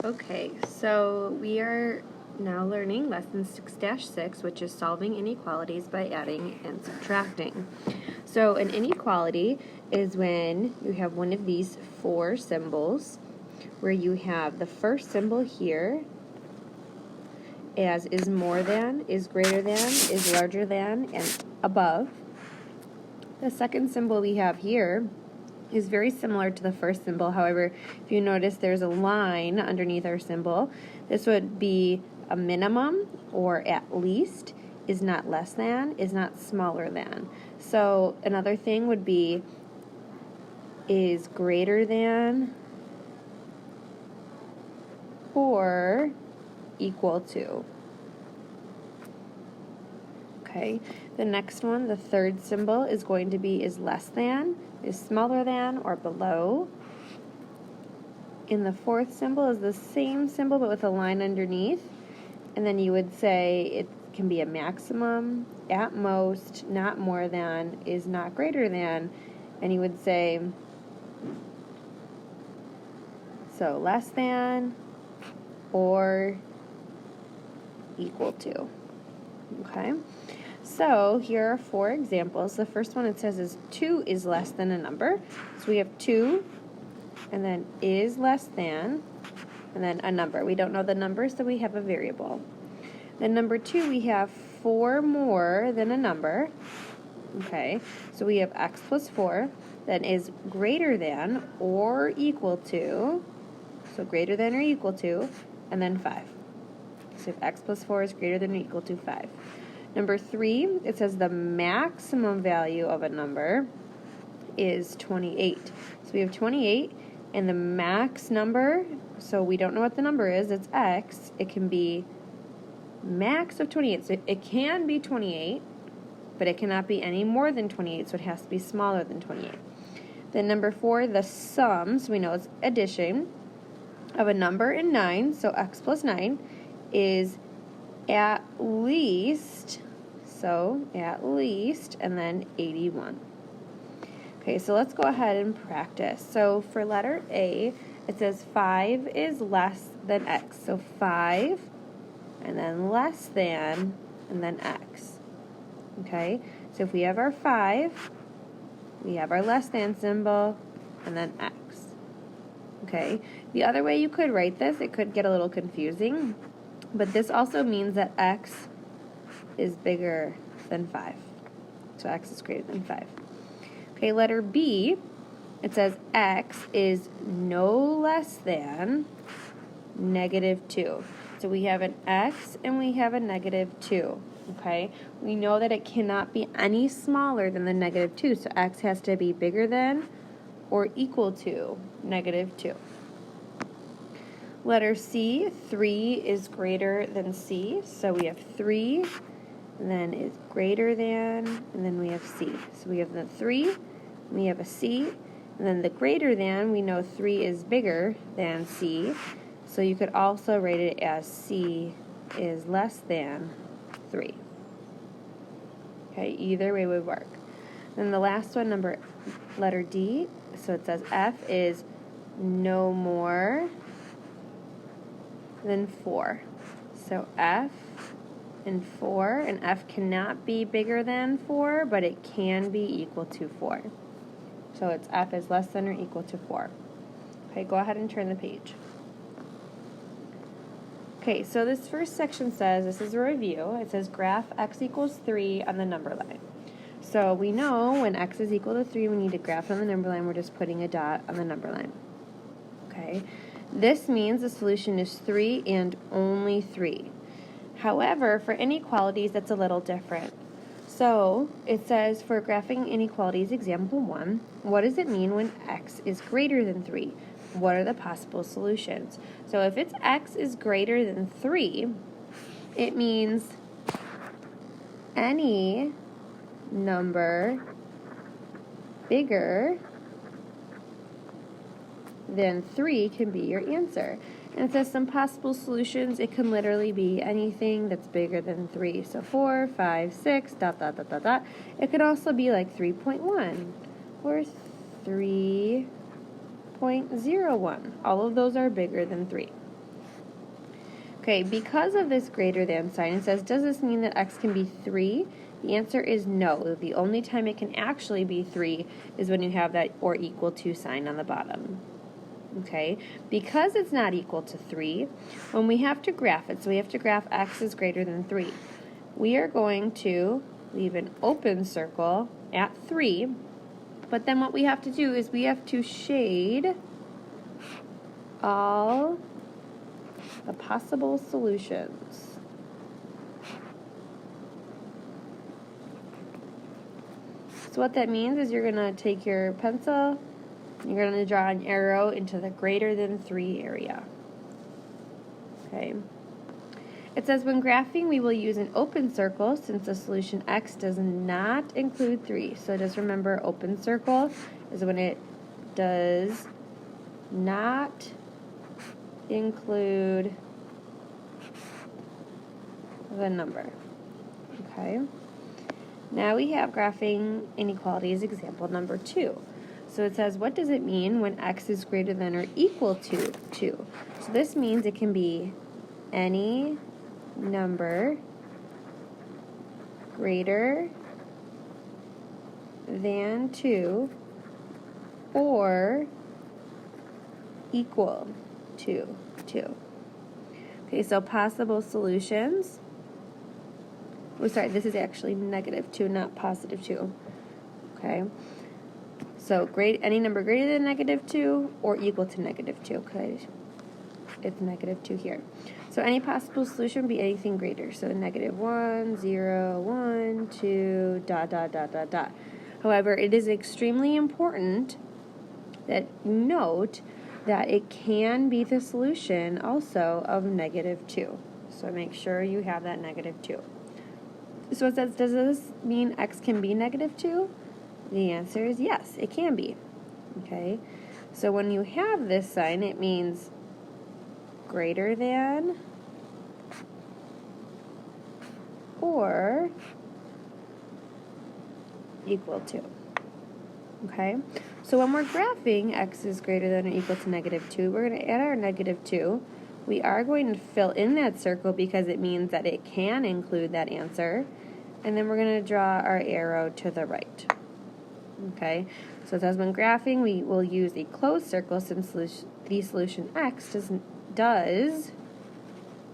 Okay, so we are now learning lesson 6-6, which is solving inequalities by adding and subtracting. So an inequality is when you have one of these four symbols, where you have the first symbol here as is more than, is greater than, is larger than, and above. The second symbol we have here is very similar to the first symbol. However, if you notice there's a line underneath our symbol, this would be a minimum or at least, is not less than, is not smaller than. So another thing would be is greater than or equal to. Okay, the next one, the third symbol, is going to be is less than, is smaller than, or below. And the fourth symbol is the same symbol but with a line underneath. And then you would say it can be a maximum, at most, not more than, is not greater than. And you would say, so less than or equal to. Okay? So here are four examples. The first one it says is 2 is less than a number. So we have 2, and then is less than, and then a number. We don't know the number, so we have a variable. Then number 2, we have 4 more than a number. Okay, so we have x plus 4, then is greater than or equal to, so greater than or equal to, and then 5. So if x plus 4 is greater than or equal to 5. Number 3, it says the maximum value of a number is 28. So we have 28, and the max number, so we don't know what the number is, it's x. It can be max of 28. So it can be 28, but it cannot be any more than 28, so it has to be smaller than 28. Then number 4, the sum, so we know it's addition, of a number and 9, so x plus 9, is at least, so at least, and then 81. Okay, so let's go ahead and practice. So for letter A, it says 5 is less than x. So 5, and then less than, and then x. Okay, so if we have our 5, we have our less than symbol, and then x. Okay, the other way you could write this, it could get a little confusing, but this also means that x is bigger than 5. So x is greater than 5. Okay, letter B, it says x is no less than -2. So we have an x and we have a -2. Okay, we know that it cannot be any smaller than the -2, so x has to be bigger than or equal to -2. Letter C, 3 is greater than C, so we have 3, and then is greater than, and then we have C. So we have the 3, we have a C, and then the greater than, we know 3 is bigger than C, so you could also write it as C is less than 3. Okay, either way would work. Then the last one, letter D, so it says F is no more than 4. So F and 4, and F cannot be bigger than 4, but it can be equal to 4. So it's F is less than or equal to 4. Okay, go ahead and turn the page. Okay, so this first section says, this is a review, it says graph x equals 3 on the number line. So we know when x is equal to 3, we need to graph it on the number line. We're just putting a dot on the number line. Okay, this means the solution is 3 and only 3. However, for inequalities, that's a little different. So it says for graphing inequalities, example 1, what does it mean when x is greater than 3? What are the possible solutions? So if it's x is greater than 3, it means any number bigger than 3 can be your answer. And it says some possible solutions. It can literally be anything that's bigger than 3. So 4, 5, 6, dot, dot, dot, dot, dot. It could also be like 3.1 or 3.01. All of those are bigger than 3. Okay, because of this greater than sign, it says, does this mean that x can be 3? The answer is no. The only time it can actually be 3 is when you have that or equal to sign on the bottom. Okay, because it's not equal to 3, when we have to graph it, so we have to graph x is greater than 3, we are going to leave an open circle at 3, but then what we have to do is we have to shade all the possible solutions. So what that means is you're going to take your pencil, you're going to draw an arrow into the greater than 3 area. Okay. It says when graphing we will use an open circle since the solution x does not include 3. So just remember, open circle is when it does not include the number. Okay. Now we have graphing inequalities example number 2. So it says, what does it mean when x is greater than or equal to 2? So this means it can be any number greater than 2 or equal to 2. Okay, so possible solutions. Oh, sorry, this is actually -2, not +2. Okay. So any number greater than -2 or equal to -2. Okay. It's -2 here. So any possible solution would be anything greater. So -1, 0, 1, 2, ... However, it is extremely important that you note that it can be the solution also of -2. So make sure you have that -2. So it says, does this mean x can be -2? The answer is yes, it can be. Okay, so when you have this sign, it means greater than or equal to. Okay, so when we're graphing x is greater than or equal to -2, we're going to add our -2. We are going to fill in that circle because it means that it can include that answer. And then we're going to draw our arrow to the right. Okay, so it says when graphing, we will use a closed circle since the solution x does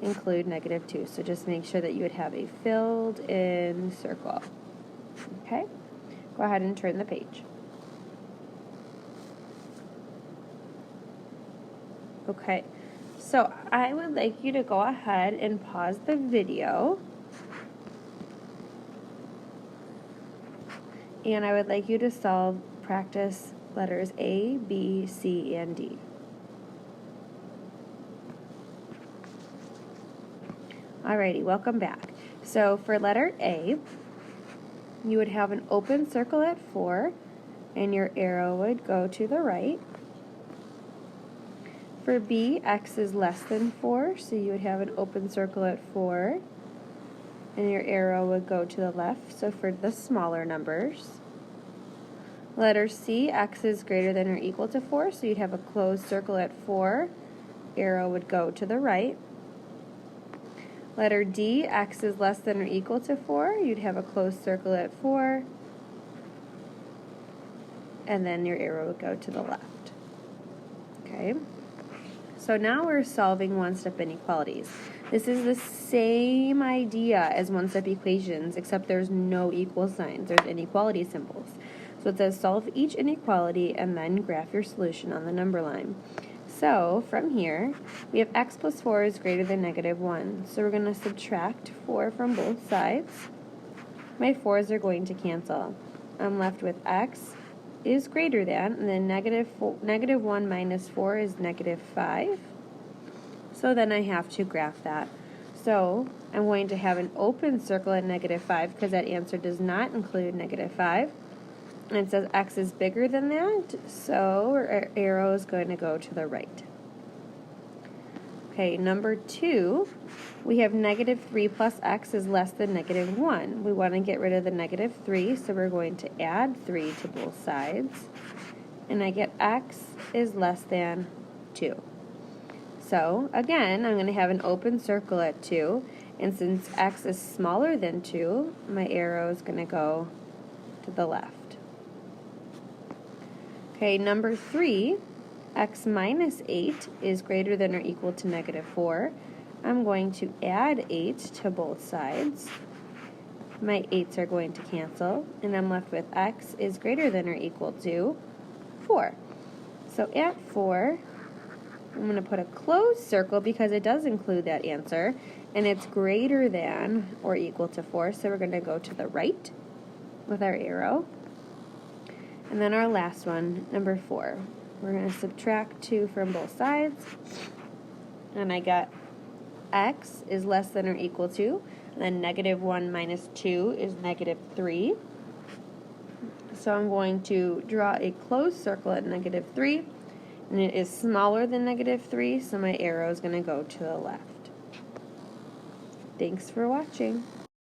include -2. So just make sure that you would have a filled in circle. Okay, go ahead and turn the page. Okay, so I would like you to go ahead and pause the video. And I would like you to practice letters A, B, C, and D. Alrighty, welcome back. So for letter A, you would have an open circle at 4, and your arrow would go to the right. For B, x is less than 4, so you would have an open circle at 4, and your arrow would go to the left, so for the smaller numbers. Letter C, x is greater than or equal to 4, so you'd have a closed circle at 4, arrow would go to the right. Letter D, x is less than or equal to 4, you'd have a closed circle at 4, and then your arrow would go to the left. Okay, so now we're solving one-step inequalities. This is the same idea as one-step equations, except there's no equal signs. There's inequality symbols. So it says solve each inequality and then graph your solution on the number line. So from here, we have x plus 4 is greater than -1. So we're going to subtract 4 from both sides. My 4's are going to cancel. I'm left with x is greater than, and then -1 minus 4 is -5. So then I have to graph that. So I'm going to have an open circle at -5 because that answer does not include -5. And it says x is bigger than that, so our arrow is going to go to the right. Okay, number 2, we have -3 plus x is less than -1. We want to get rid of the -3, so we're going to add 3 to both sides. And I get x is less than 2. So, again, I'm going to have an open circle at 2, and since x is smaller than 2, my arrow is going to go to the left. Okay, number 3, x minus 8 is greater than or equal to negative 4. I'm going to add 8 to both sides. My 8's are going to cancel, and I'm left with x is greater than or equal to 4. So at 4, I'm going to put a closed circle because it does include that answer, and it's greater than or equal to 4, so we're going to go to the right with our arrow. And then our last one, number 4. We're going to subtract 2 from both sides, and I got x is less than or equal to, and then negative 1 minus 2 is negative 3. So I'm going to draw a closed circle at negative 3, and it is smaller than negative 3, so my arrow is going to go to the left. Thanks for watching.